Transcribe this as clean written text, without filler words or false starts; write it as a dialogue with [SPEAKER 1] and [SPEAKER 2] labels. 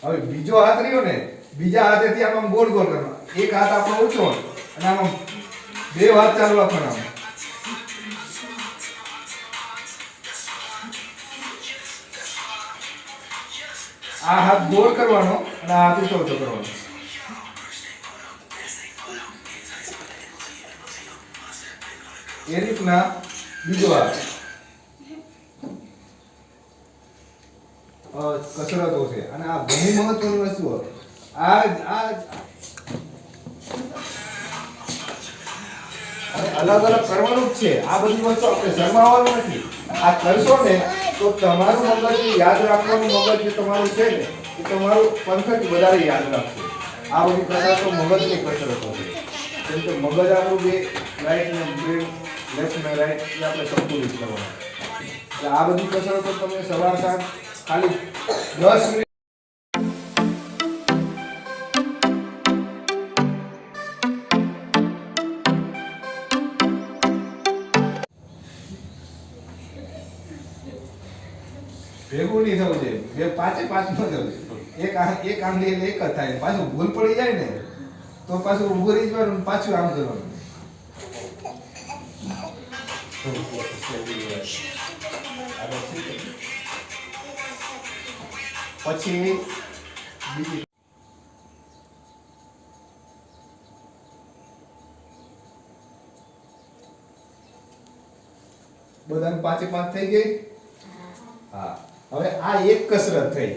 [SPEAKER 1] હવે બીજો હાથ રહ્યો ને, બીજા હાથેથી આમ ગોળ ગોળ કરવાનો. એક હાથ આપણો ઊંચો અને આમ બે હાથ ચાલુ રાખવાના. આ હાથ ગોળ કરવાનો અને આ હાથ ઊંચો ઊંચો કરવાનો. એ રીતના બીજો હાથ. કસરતો છે અને આ બહુ મહત્વની વસ્તુ આ અલગ અલગ કરવાનું જ છે. આ બધી વસ્તુ આપણે શરમાવાનું નથી. આ કરશો ને તો તમારું મગજ યાદ રાખવાનું મગજ જે તમારું છે ને એ તમારું પરફેક્ટ વધારે યાદ રાખશે. આ બધી કસરતો મગજની કસરતો છે. કેમ કે મગજ આપણું બે રાઈટ ને બ્રેન લેફ્ટ ને રાઈટ એ આપણે સંતુલિત કરવાનું. એટલે આ બધી કસરતો તમે સવાર સાંજ ખાલી 10 મિનિટ ભેગું નહીં થવું જોઈએ. બે પાંચે પાંચ ન થવું જોઈએ. એક આંગળી એટલે એક જ થાય. પાછું ભૂલ પડી જાય ને તો પાછું ઊભું રહી જવાનું, પાછું આમ કરવાનું. પછી બીજી બધાને પાંચે પાંચ થઈ ગઈ. હા, હવે આ એક કસરત થઈ.